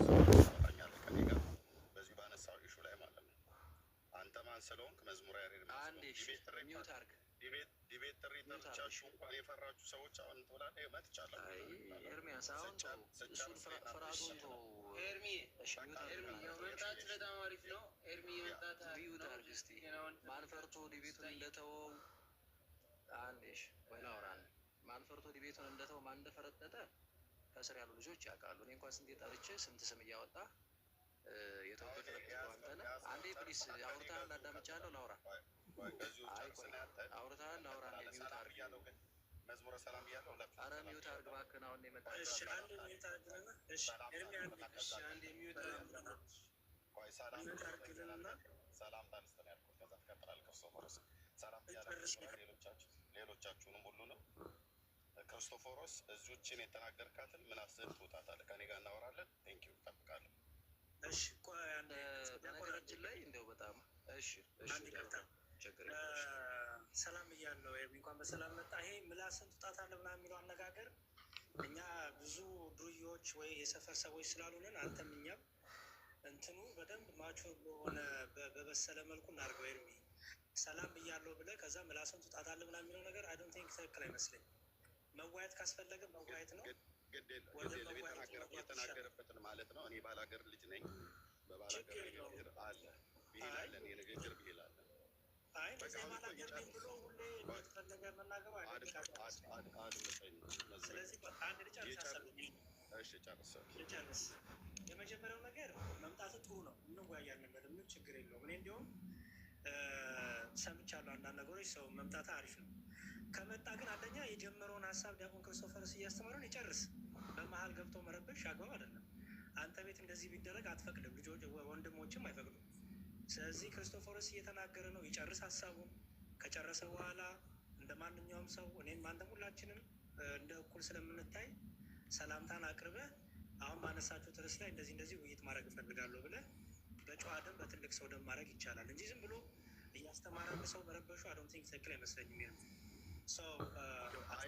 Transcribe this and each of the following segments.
ታወራኛለህ ከኔ ጋር በዚሁ ባነሳው ኢሹ ላይ ማለት ነው። አንተ ማን ስለሆንክ መዝሙር ያሬድ ዲቤት ጥሪ ጠርቻችሁ እንኳን የፈራችሁ ሰዎች አሁን ትብላለህ መጥቻለሁ። ኤርሚያስ አሁን እሱን ፍርሃቱን ኤርሚ መምጣት በጣም አሪፍ ነው። ኤርሚ መምጣት ቢዩት አድርግ እስኪ ማን ፈርቶ ዲቤቱን እንደተወው አንዴሽ ወይ ላውራን ማን ፈርቶ ዲቤቱን እንደተወው ማን እንደፈረጠጠ ከስር ያሉ ልጆች ያውቃሉ። እኔ እንኳን ስንት ጠርቼ ስንት ስም እያወጣ የተወደፈለቀው አንተ ነህ። አንዴ ፕሊስ አውርተሃል፣ አዳምጫለሁ። ላውራ አውርተሃል፣ ላውራ እንደ ሚውት አድርግ መዝሙረ ሰላም እያለሁ ኧረ ሚውት አድርግ እባክህን። አሁን የመጣ ሰላም ታንስተን ያልኩት ከዛ ትቀጥላለህ። ክርስቶፎሮስ ሰላም ሌሎቻችሁንም ሁሉ ነው። ክርስቶፎሮስ እዚችን የተናገርካትን ምላስህን ትውጣታለህ። ከኔ ጋር እናወራለን። ቴንኪው እጠብቃለሁ። እሺ በነገራችን ላይ እንደው በጣም ችግር ሰላም እያለው እንኳን በሰላም መጣ። ይሄ ምላስን ትውጣታለህ ምናምን የሚለው አነጋገር እኛ ብዙ ዱርዬዎች ወይ የሰፈር ሰዎች ስላሉንን አንተም እኛም እንትኑ በደንብ ማቹር በሆነ በበሰለ መልኩ እናድርገው። ኤርሚ ሰላም ብያለሁ ብለህ ከዛ ምላስን ትውጣታለህ ምናምን የሚለው ነገር አይ ዶንት ቲንክ ትክክል አይመስለኝም። መዋየት ካስፈለገ መዋየት ነው። የተናገረበትን ማለት ነው። እኔ ባላገር ልጅ ነኝ። በባላገር ንግግር አለ ብሂል አለ፣ የንግግር ብሂል አለ። ባላገር ነኝ ብሎ ሁሌ እንደተፈለገ መናገሩ ስለዚህ አንድ ልጨርስ። የመጀመሪያው ነገር መምጣት ጥሩ ነው። እንወያያለን፣ ምንም ችግር የለውም። እኔ እንዲሁም ሰምቻለሁ አንዳንድ ነገሮች፣ ሰው መምጣት አሪፍ ነው። ከመጣ ግን አንደኛ የጀመረውን ሀሳብ ዲያቆን ክርስቶፈርስ እያስተማረን ይጨርስ። በመሀል ገብቶ መረበሽ አግባብ አይደለም። አንተ ቤት እንደዚህ ቢደረግ አትፈቅድም፣ ልጆች ወንድሞችም አይፈቅዱም። ስለዚህ ክርስቶፈርስ እየተናገረ ነው፣ ይጨርስ ሀሳቡን። ከጨረሰ በኋላ እንደ ማንኛውም ሰው እኔም አንተም ሁላችንም እንደ እኩል ስለምንታይ ሰላምታን አቅርበህ አሁን ባነሳችሁት ርዕስ ላይ እንደዚህ ውይይት ማድረግ እፈልጋለሁ ብለህ በጨዋ ደም በትልቅ ሰው ደም ማድረግ ይቻላል እንጂ ዝም ብሎ እያስተማረን ሰው መረበሹ አይ ዶንት ቲንክ ትክክል አይመስለኝም።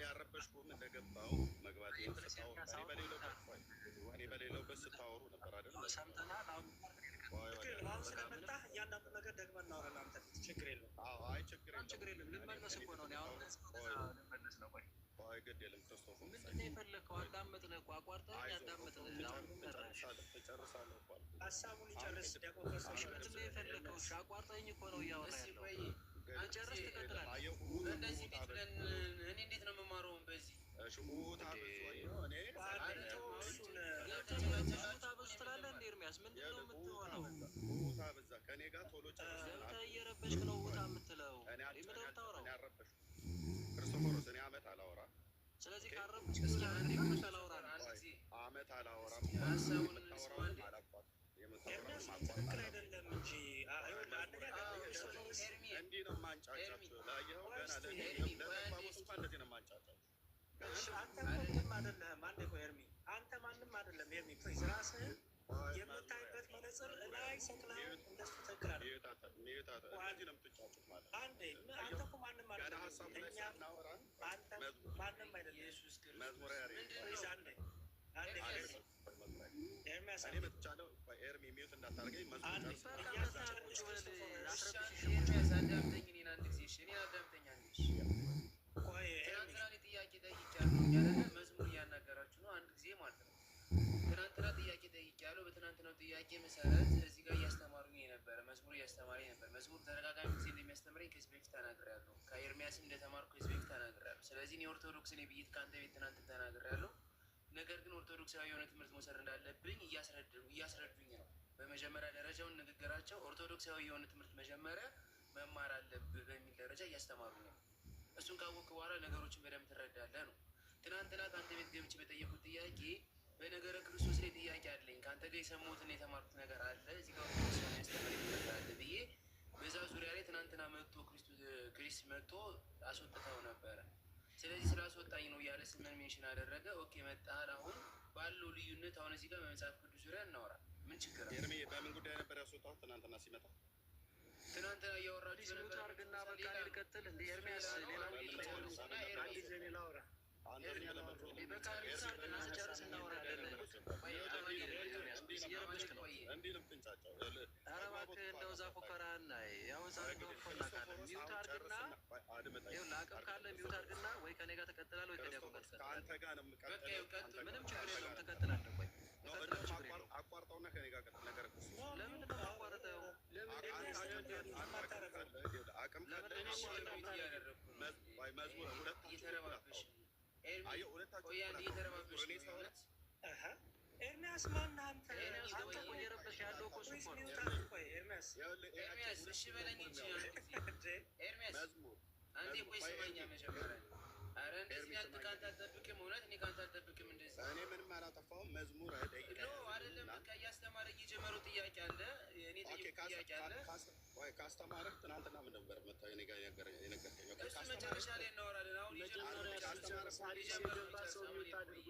ያረበሽኩም እንደገባው መግባት እኔ በሌለውበት ስታወሩ ነበር አይደል? ሰምተናል። አሁን ስለመጣ እያንዳንዱ ነገር ደግመን እናወራለን። አንተ ችግር የለውም። አይ ችግር የለም። ልንመለስ እኮ ነው። አሁን ልንመለስ ነው። ቆይ ግድ የለም። ክርስቶስ ምንድን ነው የፈለግከው? አዳመጥንህ እኮ አቋርጠህ አዳመጥንህ። እጨርሳለሁ እኮ ሀሳቡን ይጨርስ። ዲያቆን ክርስቶስ ምንድን ነው የፈለግከው? አቋርጠኝ እኮ ነው እያወራ ያለው። ጨርስ፣ ትቀጥላለህ። እንደዚህ ቤት ብለን እኔ እንዴት ነው የምማረውን በዚህ ሽሙታ ብዙ ትላለህ እንደ ኤርሚያስ ምንድን ነው የምትሆነው? ቦታ በዛ ከኔ ጋር ቶሎ ገብተህ እየረበሽክ ነው ቦታ የምትለው። ምንድን ነው የምታወራው? ክርስቶፎሮስ እኔ አመት አላወራም። ስለዚህ ካረብክ አላወራም። አመት አላወራም። ሀሳቡን ኤርሚያስ ትክክል አይደለም እንጂ እንዲህ ነው የማንጫጫቸው። ላየኸው ገና ለባቦስ እንኳን እንደዚህ ነው የማንጫጫቸው። አንተ ምንም አይደለም። አንዴ ቆይ ኤርሚ፣ አንተ ማንም አይደለም። ኤርሚ ፕሊዝ ራስህን የምታይበት መነጽር ላይ ሰቅለህ እንደሱ ትክክል አይደለም። አንዴ አንተ እኮ ማንም አይደለም። አንተ ማንም አይደለም። መዝሙረ ያሬድ ኤርሚያስ እኔ መጥቻለሁ። ኤርሚ ሚውት እንዳታደርገኝ መዝሙር መዝሙር እያናገራችሁ ነው አንድ ጊዜ ማለት ነው። ትናንትና ጥያቄ ጠይቄያለሁ። በትናንትናው ጥያቄ መሰረት እዚህ ጋር እያስተማሩኝ የነበረ መዝሙር እያስተማረኝ ነበር። መዝሙር ተደጋጋሚ ጊዜ እንደሚያስተምረኝ ከዚህ በፊት ተናግሬያለሁ። ከኤርሚያስም እንደተማርኩ ከዚህ በፊት ተናግሬያለሁ። ስለዚህ እኔ ኦርቶዶክስ ነኝ ብዬ ከአንተ ቤት ትናንት ተናግሬያለሁ። ነገር ግን ኦርቶዶክሳዊ የሆነ ትምህርት መውሰድ እንዳለብኝ እያስረዱኝ ነው። በመጀመሪያ ደረጃውን ንግግራቸው ኦርቶዶክሳዊ የሆነ ትምህርት መጀመሪያ መማር አለብህ በሚል ደረጃ እያስተማሩኝ ነው። እሱን ካወቅክ በኋላ ነገሮችን በደንብ ትረዳለህ ነው። ትናንትና ከአንተ ቤት ገብቼ በጠየቁት ጥያቄ በነገረ ክርስቶስ ላይ ጥያቄ አለኝ፣ ከአንተ ጋር የሰማሁትና የተማርኩት ነገር አለ፣ እዚህ ጋር ኦርቶዶክስ ሆነ ያስተምረኝ ነገር አለ ብዬ በዛ ዙሪያ ላይ ትናንትና መጥቶ ክሪስ መጥቶ አስወጥተው ነበረ። ስለዚህ ስላስወጣኝ ነው እያለ ስምን ሜንሽን አደረገ። ኦኬ መጣል። አሁን ባለው ልዩነት አሁን እዚህ ጋር በመጽሐፍ ቅዱስ ዙሪያ እናወራ። ምን ችግር አለ? ኤርሚ በምን ጉዳይ ነበር ያስወጣሁት? ትናንትና ሲመጣ ትናንትና እያወራችሁ ነበር። አድርግና በቃ ልቀጥል እንደ ኤርሚያስ ሌላ እንዲህ ነው የምትንጫጫው? ኧረ እባክህ እንደው እዛ ፉከራህን ያው እዛ እንደው እኮ እናውቃለን። ሚውት አድርግና ይኸውልህ አቅም ካለ ሚውት አድርግና ወይ ከእኔ ጋር ትቀጥላለህ ወይ ከዲያቆን ጋር ትቀጥላለህ። ምንም ችግር የለውም ትቀጥላለህ። ቆይ ትቀጥላለህ፣ ችግር የለውም። አቋርጠውና ከእኔ ጋር ቀጥል። ነገር ለምንድን ነው የማቋርጠው? ኤርሚያስ ማነህ አንተ? አንተ እኮ እየረበሽ ያለው እኮ እሱ እኮ ነው። ኤርሚያስ እሺ በለኝ እንጂ ኤርሚያስ አንዴ ቆይ ስማኝ መጀመሪያ። ኧረ እንደዚህ አንተ ከአንተ አልጠብቅም፣ እውነት እኔ ከአንተ አልጠብቅም እንደዚህ። እኔ ምንም አላጠፋሁም። መዝሙር አይደለም በቃ እያስተማረ እየጀመረው ጥያቄ አለ፣ እኔ ጥያቄ አለ። ካስተማረህ ትናንትና ምን ነበር መታው እኔ ጋር የነገርከኝ? እሱ መጨረሻ ላይ እናወራለን። አሁን አዲስ የገባ ሰው ታድርጎ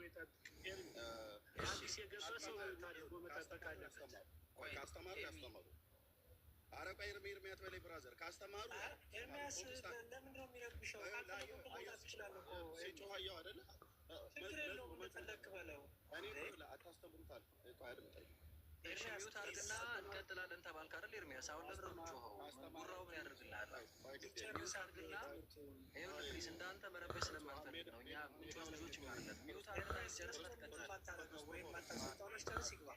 አዲስ የገባ ሰው ታድርጎ መጠበቅ አለበት። ካስተማሩ ያስተማሩ። ኧረ ቆይ ኤርሚያስ በላይ ብራዘር ካስተማሩ ኤርሚያስ ለምንድን ነው የሚረብሸው? ሲጮህ አየሁ አይደለ? ችግር የለውም እንደፈለክ በለው። እኔ አታስተምሩታል። ሚውት አድርግና እንቀጥላለን ተባልክ አይደል ኤርሚያስ? አሁን ለምን ነው የምትጮኸው? ጉራው ምን ያደርግልሃል? ሚውት አድርግና ይኸውልህ ፕሊስ እንዳንተ መረበሽ ስለማልፈልግ ነው። እኛ ምንጮህ ልጆች ማለት ሚውት አድርግና ጨርስና ትቀጥላለህ። ወይም ማታስወጣው ጨርስ ይግባ።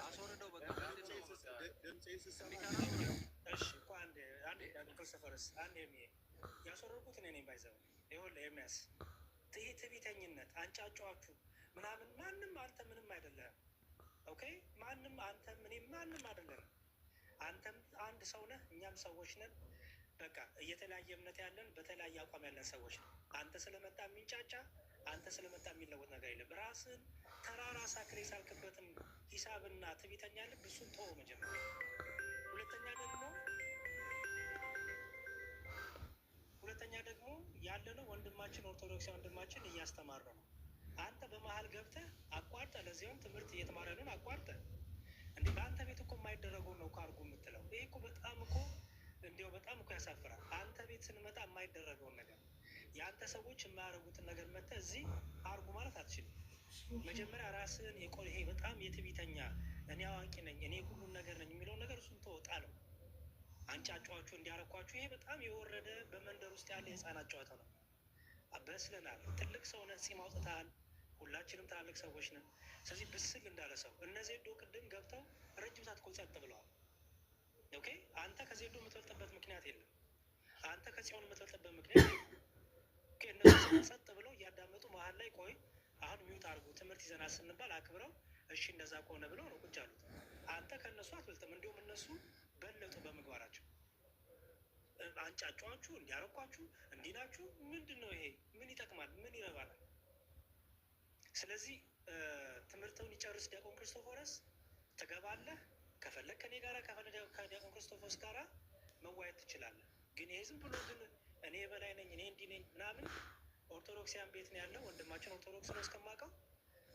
አስወርደው በቃ ያስወረድኩት እኔ ነኝ። ባይዘው ይኸውልህ ኤርሚያስ ትዕቢተኝነት አንጫጫችሁ ምናምን ማንም አንተ ምንም አይደለም። ኦኬ ማንም አንተም እኔም ማንም አይደለም። አንተም አንድ ሰው ነህ፣ እኛም ሰዎች ነን። በቃ እየተለያየ እምነት ያለን በተለያየ አቋም ያለን ሰዎች ነን። አንተ ስለመጣ የሚንጫጫ አንተ ስለመጣ የሚለወጥ ነገር የለም። ራስን ተራራ ሳክሬ ሳልክበትም ሂሳብና ትዕቢተኛ ልብ እሱን ተወው መጀመሪያ። ሁለተኛ ደግሞ ያለነው ወንድማችን ኦርቶዶክሳዊ ወንድማችን እያስተማረ ነው። አንተ በመሀል ገብተህ አቋርጠህ፣ ለዚያውም ትምህርት እየተማረ ነው አቋርጠህ። እንዲህ በአንተ ቤት እኮ የማይደረገውን ነው እኮ አድርጎ የምትለው። ይህ እኮ በጣም እኮ እንዲያው በጣም እኮ ያሳፍራል። አንተ ቤት ስንመጣ የማይደረገውን ነገር የአንተ ሰዎች የማያደርጉትን ነገር መጥተህ እዚህ አድርጉ ማለት አትችልም። መጀመሪያ ራስህን ይሄ በጣም የትዕቢተኛ እኔ አዋቂ ነኝ እኔ ሁሉን ነገር ነኝ የሚለውን ነገር እሱን ተወጣ ነው። አንጫጫችሁ እንዲያረኳችሁ ይሄ በጣም የወረደ በመንደር ውስጥ ያለ የህፃናት ጨዋታ ነው። በስለናል። ትልቅ ሰው ነህ፣ ፂም አውጥተሃል። ሁላችንም ትላልቅ ሰዎች ነን። ስለዚህ ብስል እንዳለ ሰው እነዚህ ዶ ቅድም ገብተው ረጅም ሰዓት እኮ ጸጥ ብለዋል። ኦኬ አንተ ከዜዶ የምትበልጥበት ምክንያት የለም። አንተ ከጽዮን የምትበልጥበት ምክንያት የለም። ኦኬ እነሱ ጸጥ ብለው እያዳመጡ መሀል ላይ ቆይ አሁን ሚውት አድርጉ ትምህርት ይዘናል ስንባል አክብረው እሺ እንደዛ ከሆነ ብለው ነው ቁጭ አሉት። አንተ ከእነሱ አትበልጥም። እንዲሁም እነሱ በለጡ በምግባራቸው። አንጫጫችሁ እንዲያረኳችሁ እንዲናችሁ ምንድን ነው ይሄ? ምን ይጠቅማል? ምን ይረባናል? ስለዚህ ትምህርተውን ይጨርስ ዲያቆን ክርስቶፎረስ ትገባለህ። ከፈለግ ከኔ ጋራ ከፈለግ ከዲያቆን ክርስቶፎስ ጋራ መዋየት ትችላለህ። ግን ይሄ ዝም ብሎ ግን እኔ በላይ ነኝ እኔ እንዲህ ነኝ ምናምን ኦርቶዶክሲያን ቤት ነው ያለው ወንድማችን ኦርቶዶክስ ነው እስከማውቀው።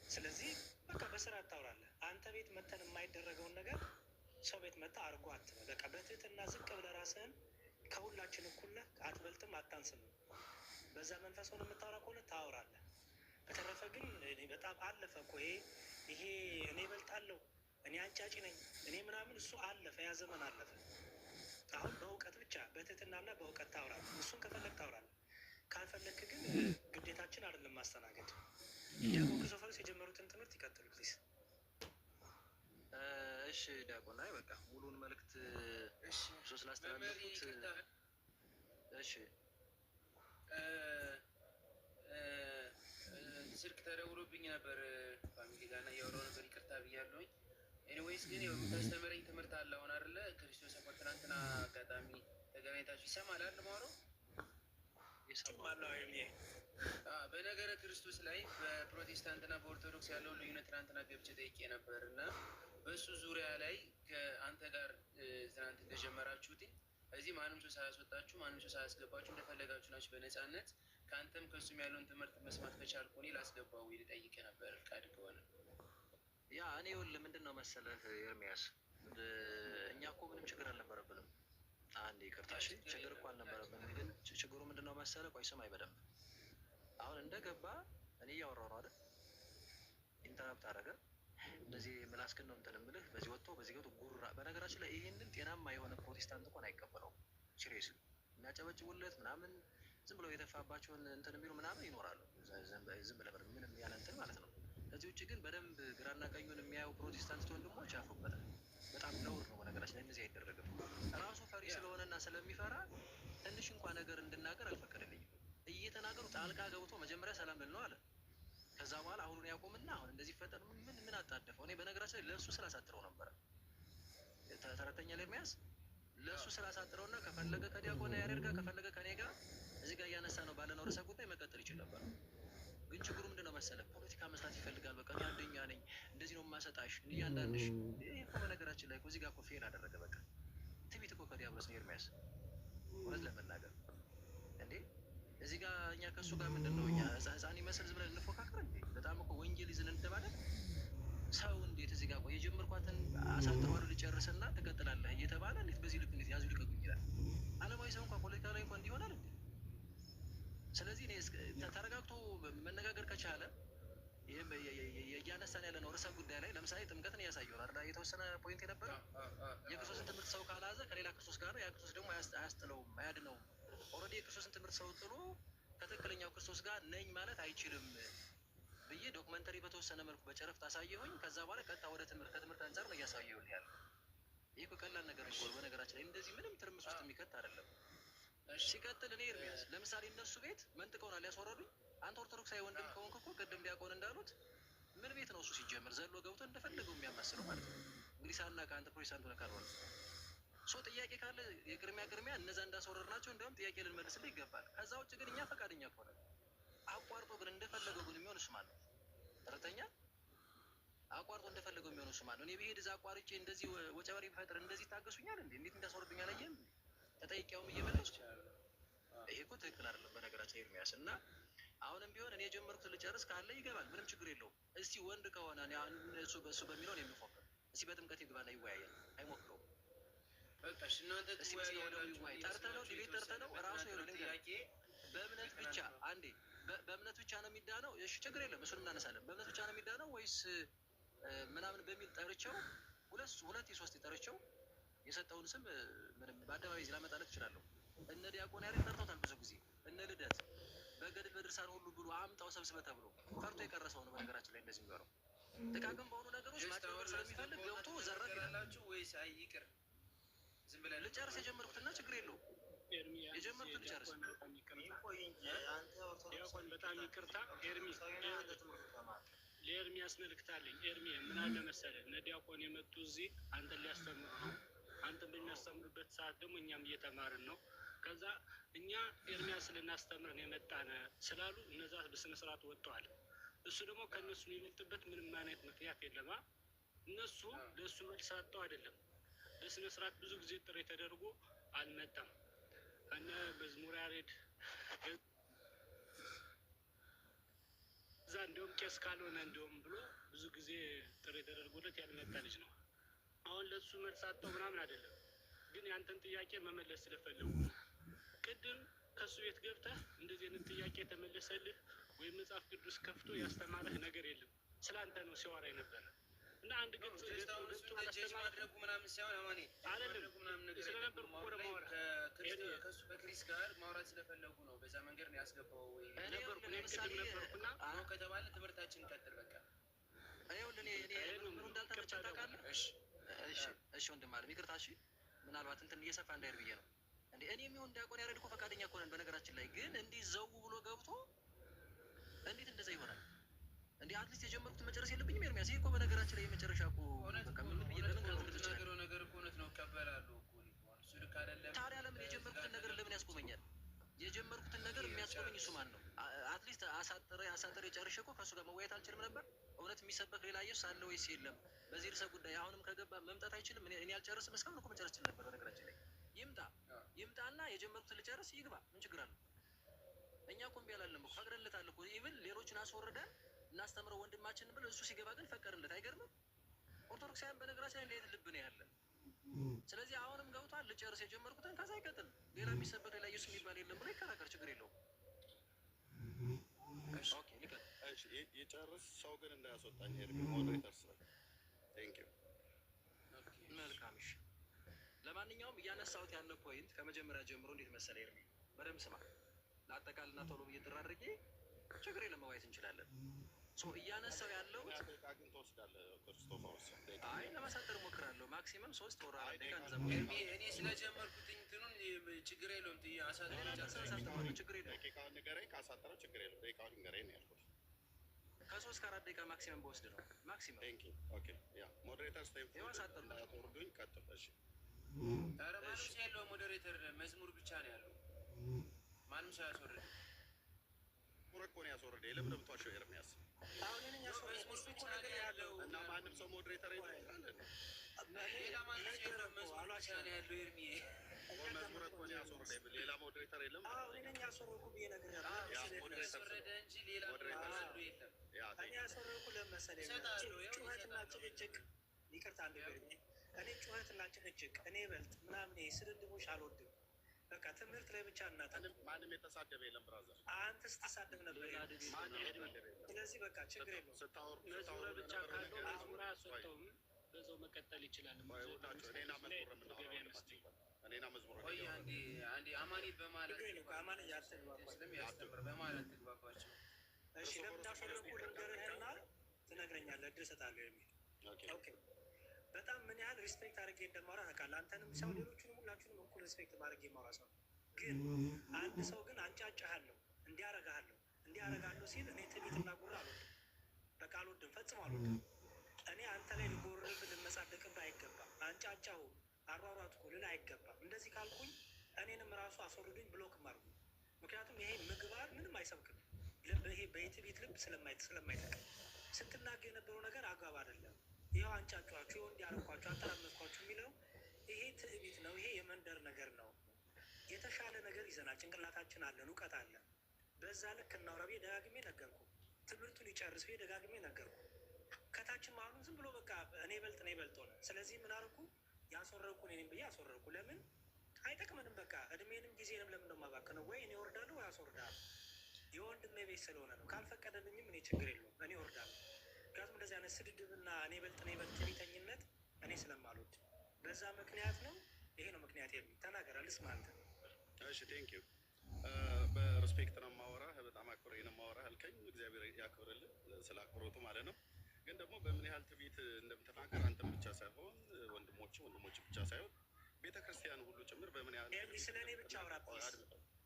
ስለዚህ በቃ በስርዓት ታውራለህ። አንተ ቤት መተን የማይደረገውን ነገር ሰው ቤት መታ አድርጎ አትበል። በቃ በትህትና ዝቅ ብለህ ራስህን ከሁላችን እኩል ነህ፣ አትበልጥም፣ አታንስም። በዛ መንፈስ ሆነ የምታወራ ከሆነ ታወራለህ። በተረፈ ግን እኔ በጣም አለፈ እኮ ይሄ እኔ እበልጣለሁ እኔ አንጫጭ ነኝ እኔ ምናምን እሱ አለፈ፣ ያ ዘመን አለፈ። አሁን በእውቀት ብቻ በትህትናና በእውቀት ታውራለህ። እሱን ከፈለግ ታውራለህ፣ ካልፈለግክ ግን ግዴታችን አይደለም ማስተናገድ። ዲያቆን ክርስቶፎሮስ የጀመሩትን ትምህርት ይቀጥሉ ፕሊዝ። እሺ ዲያቆን፣ አይ በቃ ሙሉን መልእክት እሱ ስላስተላለፉት እሺ። ስልክ ተደውሎብኝ ነበር ፋሚሊ ጋር እና እያወራሁ ነበር፣ ይቅርታ ብያለሁኝ። ኤኒዌይስ ግን ያው የምታስተምረኝ ትምህርት አለ አሁን አይደለ? ክርስቶስ እኮ ትናንትና አጋጣሚ ተገናኝታችሁ ይሰማል አይደል? ማውራው ይሰማል። በነገረ ክርስቶስ ላይ በፕሮቴስታንትና በኦርቶዶክስ ያለውን ልዩነት ትናንትና ገብቼ ጠይቄ ነበር እና በእሱ ዙሪያ ላይ ከአንተ ጋር ትናንት እንደጀመራችሁት እዚህ ማንም ሰው ሳያስወጣችሁ ማንም ሰው ሳያስገባችሁ እንደፈለጋችሁ ናችሁ በነፃነት ከአንተም ከእሱም ያለውን ትምህርት መስማት ከቻልኩ እኔ ላስገባው ልጠይቅ ነበር ፍቃድ ከሆነ። ያ እኔ ይኸውልህ ምንድን ነው መሰለህ ኤርሚያስ፣ እኛ እኮ ምንም ችግር አልነበረብንም። አንድ ይቅርታ፣ እሺ ችግር እኮ አልነበረብንም። ግን ችግሩ ምንድን ነው መሰለህ፣ ቆይ ስማኝ በደንብ። አሁን እንደገባ እኔ እያወራሁ ነው አይደል? ኢንተራፕት እንደዚህ ምላስክን ነው እንትን የምልህ በዚህ ወጥቶ በዚህ ገብቶ ጉራ። በነገራችን ላይ ይህንን ጤናማ የሆነ ፕሮቴስታንት እንኳን አይቀበለውም። ሲሪየስ የሚያጨበጭቡለት ምናምን ዝም ብለው የተፋባቸውን እንትን የሚሉ ምናምን ይኖራሉ። ዝም ብለህ ምንም ያለ እንትን ማለት ነው። ከዚህ ውጭ ግን በደንብ ግራና ቀኙን የሚያዩ ፕሮቴስታንት ወንድሞች ያፍሩበታል። በጣም ነውር ነው። በነገራችን ላይ እንደዚህ አይደረግም። ራሱ ፈሪ ስለሆነና ስለሚፈራ ትንሽ እንኳን ነገር እንድናገር አልፈቀደልኝም። እየተናገሩ ጣልቃ ገብቶ መጀመሪያ ሰላም ልል ነው አለ። ከዛ በኋላ አሁኑን ያቆምና አሁን እንደዚህ ፈጠር ምን አጣደፈው? እኔ በነገራችን ላይ ለእሱ ስላሳጥረው ነበረ ተረተኛ ለሚያዝ ለእሱ ስላሳጥረውና ከፈለገ ከዲያቆን ያሬድ ጋር ከፈለገ ከኔ ጋር እዚህ ጋር እያነሳ ነው ባለነው ርዕሰ ጉዳይ መቀጠል ይችል ነበር። ግን ችግሩ ምንድን ነው መሰለህ? ፖለቲካ መስራት ይፈልጋል። በቃ አንደኛ ነኝ እንደዚህ ነው ማሰጣሽ እያንዳንድሽ። ይህ እኮ በነገራችን ላይ እዚህ ጋር እኮ ፌል አደረገ። በቃ ትዕቢት እኮ ከዲያብሎስ ነው ኤርሚያስ፣ እውነት ለመናገር እንዴ እዚህ ጋር እኛ ከእሱ ጋር ምንድን ነው እኛ ህፃን ይመስል ዝም ብለን እንፎካከር እንዴ? በጣም እኮ ወንጌል ይዝን እንደባለን ሰው እንዴት እዚህ ጋር ቆይ የጀመርኳትን አሳጥረዋለሁ ልጨርስና ትቀጥላለህ እየተባለ እንዴት በዚህ ልክ እንዴት ያዙ ሊቀቁኝ ይላል? አለማዊ ሰው እንኳን ፖለቲካ ላይ እንኳን እንዲሆናል እንዴ? ስለዚህ እኔ ተረጋግቶ መነጋገር ከቻለ ይህም እያነሳን ያለ ነው ርዕሰ ጉዳይ ላይ ለምሳሌ ጥምቀትን እያሳየው ነው የተወሰነ ፖይንት የነበረው የክርስቶስን ትምህርት ሰው ካልያዘ ከሌላ ክርስቶስ ጋር ነው። ያ ክርስቶስ ደግሞ አያስጥለውም አያድነውም። ኦልሬዲ የክርስቶስን ትምህርት ሰው ጥሎ ከትክክለኛው ክርስቶስ ጋር ነኝ ማለት አይችልም ብዬ ዶክመንተሪ በተወሰነ መልኩ በጨረፍታ አሳየሁኝ። ከዛ በኋላ ቀጥታ ወደ ትምህርት ከትምህርት አንጻር ነው እያሳየሁልህ ያለ። ይህ እኮ ቀላል ነገር እኮ በነገራችን ላይ እንደዚህ ምንም ትርምስ ውስጥ የሚከት አይደለም። ሲቀጥል እኔ ኤርሚያስ ለምሳሌ እነሱ ቤት መንጥቀውናል ያስወረዱኝ። አንተ ኦርቶዶክሳዊ ወንድም ከሆንክ እኮ ቅድም ዲያቆን እንዳሉት ምን ቤት ነው እሱ ሲጀምር ዘሎ ገብቶ እንደፈለገው የሚያማስለው ማለት ነው። እንግዲህ ሳናውቅ አንተ ፕሮቴስታንት ሆነህ ካልሆነ ሶ ጥያቄ ካለ የቅድሚያ እነዛ እንዳስወረድናቸው እንዲያውም ጥያቄ ልንመልስልህ ይገባል። ከዛ ውጭ ግን እኛ ፈቃደኛ ከሆነ አቋርጦ ግን እንደፈለገው ግን የሚሆን እሱ ማለት ነው። ተረተኛ አቋርጦ እንደፈለገው የሚሆን እሱ ማለት ነው። እኔ ብሄድ እዛ አቋርጬ እንደዚህ ወጨበሬ ቢፈጥር እንደዚህ ታገሱኛል እንዴ? እንዴት እንዳስወርዱኝ አላየህም? ተጠይቄውም እየመለስኩ ይሄ እኮ ትክክል አይደለም በነገራችን ኤርሚያስ። እና አሁንም ቢሆን እኔ የጀመርኩት ልጨርስ ካለ ይገባል፣ ምንም ችግር የለውም። እስቲ ወንድ ከሆነ እሱ በሚለው ነው የሚፎክር። እስቲ በጥምቀት ይግባና ይወያያል። አይሞክረውም። በቃሽ እናንተ ጠርተነው ዲቤት ጠርተነው ራሱ ጥያቄ በእምነት ብቻ አንዴ በእምነት ብቻ ነው የሚዳነው? እሺ ችግር የለም እሱን እናነሳለን። በእምነት ብቻ ነው የሚዳነው ወይስ ምናምን በሚል ጠርቸው ሁለት የሶስት ጠርቸው የሰጠውን ስም ምንም በአደባባይ ላመጣለት እችላለሁ። እነ ዲያቆን ያሬድ ጠርተውታል ብዙ ጊዜ እነ ልደት በገድል በድርሳን ሁሉ ብሎ አምጣው ሰብስበ ተብሎ ፈርቶ የቀረሰው ነው። በነገራችን ላይ እንደዚህ የሚሆነው ጥቃቅን በሆኑ ነገሮች ማጭበርበር ስለሚፈልግ ገብቶ ዘረፍ ይላላችሁ ወይስ አይ ይቅር ዝም ብለን ልጨርስ የጀመርኩትና ችግር የለውም የጀመርኩት ልጨርስ። ዲያቆን በጣም ይቅርታ ኤርሚ ለኤርሚያስ መልእክት አለኝ። ኤርሚ ምን አለ መሰለህ እነ ዲያቆን የመጡ እዚህ አንተን ሊያስተምሩ ነው። አንተን በሚያስተምሩበት ሰዓት ደግሞ እኛም እየተማርን ነው። ከዛ እኛ ኤርሚያስ ልናስተምርን የመጣን ስላሉ እነዛ በስነ ስርዓት ወጥተዋል። እሱ ደግሞ ከእነሱ የሚበልጥበት ምንም አይነት ምክንያት የለማ። እነሱ ለእሱ መልስ አጥተው አይደለም። በስነ ስርዓት ብዙ ጊዜ ጥሪ ተደርጎ አልመጣም። እነ መዝሙር ያሬድ እዛ እንደውም ቄስ ካልሆነ እንደውም ብሎ ብዙ ጊዜ ጥሪ ተደርጎለት ያልመጣ ልጅ ነው። አሁን ለእሱ መልስ አጥተው ምናምን አይደለም፣ ግን ያንተን ጥያቄ መመለስ ስለፈለጉ ቅድም ከእሱ ቤት ገብተህ እንደዚህ አይነት ጥያቄ የተመለሰልህ ወይም መጽሐፍ ቅዱስ ከፍቶ ያስተማረህ ነገር የለም። ስለ አንተ ነው ሲያወራ የነበረ እና አንድ ግልጽ ማድረጉ ምናምን ሳይሆን አማኔ አይደለም ምናምን ነገር ስለነበር ኮረ ማወራ ከሱ በክሪስ ጋር ማውራት ስለፈለጉ ነው። በዛ መንገድ ነው ያስገባው። ወይ ነበርኩ ለምሳሌ ነበርኩና አሁን ከተባለ ትምህርታችን ቀጥል በቃ እኔ ምን እንዳልተመቸ ታውቃለህ? እሺ ወንድም አለ ይቅርታ። እሺ ምናልባት እንትን እየሰፋ እንዳይር ብዬ ነው እንዴ። እኔ የሚሆን ዲያቆን ያሬድ እኮ ፈቃደኛ እኮ ነን። በነገራችን ላይ ግን እንዲህ ዘው ብሎ ገብቶ እንዴት እንደዛ ይሆናል እንዴ? አትሊስት የጀመርኩትን መጨረስ የለብኝም ኤርሚያስ? ይሄ እኮ በነገራችን ላይ የመጨረሻ እኮ በቃ ምን ብዬ ለምን ነገር እኮ እውነት ነው እቀበላለሁ እኮ እሱ ልክ አይደለም። ታዲያ ለምን የጀመርኩትን ነገር ለምን ያስቆመኛል? የጀመርኩትን ነገር የሚያስቆመኝ እሱ ማን ነው? አትሊስት አሳጥሬ ጨርሼ እኮ ከእሱ ጋር መወያየት አልችልም ነበር? እውነት የሚሰበክ ሌላ ኢየሱስ አለ ወይስ የለም? በዚህ ርዕሰ ጉዳይ አሁንም ከገባ መምጣት አይችልም? እኔ አልጨርስም። እስካሁን እኮ መጨረስ ይችል ነበር። በነገራችን ላይ ይምጣና የጀመርኩትን ልጨርስ ይግባ። ምን ችግር አለው? እኛ እኮ እምቢ አላልንም እኮ ፈቅደንለታል እኮ። ኢቭን ሌሎችን አስወርደን እናስተምረው ወንድማችንን ብለን እሱ ሲገባ ግን ፈቀድንለት። አይገርምም? ኦርቶዶክሳውያን በነገራችን ላይ እንዴት ልብ ነው ያለ። ስለዚህ አሁንም ገብቷል። ልጨርስ የጀመርኩትን ከዛ ይቀጥል። ሌላ የሚሰበክ ሌላ ኢየሱስ የሚባል የለም ብሎ ይከራከር። ችግር የለውም። የጨርስ ሰው ግን እንዳያስወጣኝ ሄድ ሞዴሬተር ስለ ቴንክ ዩ። መልካም እሺ። ለማንኛውም እያነሳሁት ያለ ፖይንት ከመጀመሪያ ጀምሮ እንዴት መሰለ ኤርሚ፣ በደምብ ስማ። ለአጠቃልና ቶሎ ብዬ ጥራ አድርጌ ችግር የለም መዋየት እንችላለን። እያነሳው ያለው ግን ትወስዳለህ ክርስቶፎሮስ? አይ ለማሳጠር እሞክራለሁ። ማክሲመም 3 ወር 4 ደቂቃ እኔ ስለጀመርኩት እንትኑን ችግር የለውም። ችግር የለውም። ደቂቃውን ንገረኝ፣ ካሳጠረው ችግር የለውም። ደቂቃውን ንገረኝ ነው ያልኩት። ከ3 እስከ 4 ደቂቃ ማክሲመም በወስድ ነው ማክሲመም። ቴንክ ዩ። ኦኬ ያ ሞዴሬተር ስቴም የማሳጠር ነው። ወርዱኝ ቀጥል። እሺ ኧረ ማንም ሰው ያለው ሞዴሬተር መዝሙር ብቻ ነው ያለው። ማንም ሰው ያስወርድ እኮ ነው ያስወርደ። ለምን ነው የምትዋሸው ኤርሚያስ? መዝሙር ብቻ ነው ያለው እና ማንም ሰው ሞዴሬተር ይላል። ሌላ ማንም ሰው የለውም። መዝሙር ብቻ ነው ያለው ኤርሚ። መዝሙር እኮ ነው ያስወርደ። ሌላ ሞዴሬተር የለም። ያስወረደ እንጂ ሌላ ያለው የለም። እኔ ያስወረድኩ ለመሰለኝ ጩኸትና ጭቅጭቅ፣ ይቅርታ እኔ ጩኸትና ጭቅጭቅ እኔ በልጥ ምናምን ስድድቦች አልወድም። በቃ ትምህርት ላይ ብቻ እናጠን። ማንም የተሳደበ የለም ብራዘር። አንተ ስትሳደብ ነበር። ስለዚህ በቃ ችግር የለውም። መዝሙር ብቻ ካለው መዝሙር አያስወጣውም፣ በዛው መቀጠል ይችላል። እኔና መዝሙር ቆይ አንዴ አማኒት በማለት ስለሚያስተምር በማለት ትግባባቸው። እሺ ለምታፈለኩ ልንገርህና ትነግረኛለህ፣ እድል እሰጥሃለሁ የሚል ኦኬ። በጣም ምን ያህል ሪስፔክት አድርጌ እንደማወራ ታውቃለህ። አንተንም ሰው ሌሎቹንም ሁላችሁንም እኩል ሪስፔክት ማድረግ የማወራ ሰው ግን አንድ ሰው ግን አንጫጫሃለሁ እንዲያረጋለሁ ሲል እኔ ትዕቢትና ጉራ አልወድም። በቃ አልወድም፣ ፈጽሞ አልወድም። እኔ አንተ ላይ ልጎርብህ ልመጻደቅብህ አይገባም። አንጫጫሁ አሯሯጥኩ ልል አይገባም። እንደዚህ ካልኩኝ እኔንም ራሱ አስወርዱኝ፣ ብሎክ ማርጉ። ምክንያቱም ይሄ ምግባር ምንም አይሰብክም። ይሄ በትዕቢት ልብ ስለማይጠቅም ስትናገር የነበረው ነገር አግባብ አይደለም። ይኸው አንጫጫችሁ፣ ይኸው እንዲያረኳችሁ፣ አንተራመጥኳችሁ የሚለው ይሄ ትዕቢት ነው። ይሄ የመንደር ነገር ነው። የተሻለ ነገር ይዘናል። ጭንቅላታችን አለን፣ እውቀት አለን። በዛ ልክ እናውራ ብዬ ደጋግሜ ነገርኩ። ትምህርቱን ይጨርስ ብዬ ደጋግሜ ነገርኩ። ከታችም አሁን ዝም ብሎ በቃ እኔ በልጥ ሆነ። ስለዚህ ምን አደረኩ? ያስወረድኩ እኔም ብዬ አስወረድኩ። ለምን አይጠቅመንም? በቃ እድሜንም ጊዜንም ለምን ነው የማባክነው? ወይ እኔ እወርዳለሁ ወይ አስወርዳለሁ። የወንድሜ ቤት ስለሆነ ነው። ካልፈቀደልኝም እኔ ችግር የለውም፣ እኔ እወርዳለሁ። ምክንያቱም እንደዚህ አይነት ስድድብና እኔ በልጥ ትዕቢተኝነት እኔ ስለማልወድ በዛ ምክንያት ነው። ይሄ ነው ምክንያት። ተናገር ልስማ አንተ። እሺ ቴንክ ዩ። በሬስፔክት ነው የማወራህ፣ በጣም አክብሬ ነው የማወራህ አልከኝ። እግዚአብሔር ያክብርልህ ስለ አክብሮቱ ማለት ነው። ግን ደግሞ በምን ያህል ትዕቢት እንደምትናገር አንተም ብቻ ሳይሆን ወንድሞች ብቻ ሳይሆን ቤተክርስቲያን ሁሉ ጭምር በምን ያህል ስለ እኔ ብቻ አውራ፣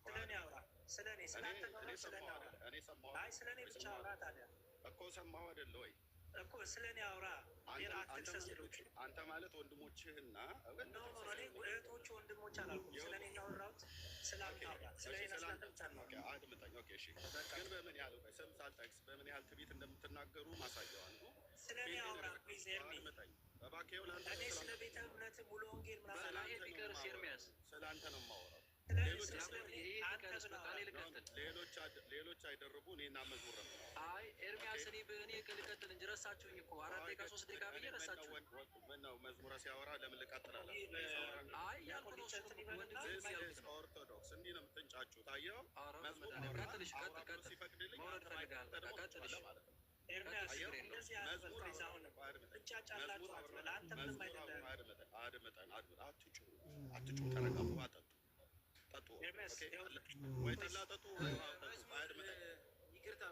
ስለ እኔ አውራ፣ ስለ እኔ ስላንተ ነው። ስለ እኔ አውራ። አይ ስለ እኔ ብቻ አውራ። ታዲያ እኮ ሰማሁ አይደለ ወይ እኮ ስለ እኔ አውራ። አንተ ማለት ወንድሞችህና እህቶች ወንድሞች አላልኩም። ስለ እኔ ያወራሁት ስላንተ አውራ። ስለ እኔ ስላንተ ብቻ ነው። አድምጠኝ። ኦኬ እሺ። ግን በምን ያህል ስም ሳልጠቅስ በምን ያህል ትዕቢት እንደምትናገሩ ማሳየው አንዱ ስለ እኔ አውራ። ፕሊዝ ኤርሚ እባክህ። እኔ ስለ ቤተ እምነት ሙሉ ወንጌል ምናምን ቢቀርስ ኤርሚያስ ስለ አንተ ነው የማወራው። ሌሎች አይደርቡ። እኔና መዝሙር ነው። አይ ኤርሚያስ እኔ ልቀጥል እንጂ ረሳችሁኝ እኮ 4 ደቂቃ 3 ደቂቃ ብዬ ረሳችሁ። ምነው መዝሙር ሲያወራ ለምን ልቀጥላለሁ? አይ ያልኩ ነው። ኦርቶዶክስ እንዲህ ነው የምትንጫጩት። አየኸው? መዝሙር ቀጥልሽ ቀጥል ሲፈቅድልኝ መውረድ ፈልጋለሁ። ቀጥልሽ ኤርሚያስ እንደዚህ ያለበት አሁን ትንጫጫላችሁ። አንተ ምንም አይደለም። አትጩ፣ ተረጋጉ፣ አጠጡ ወይ ጠላ ጠጡ። ይቅርታ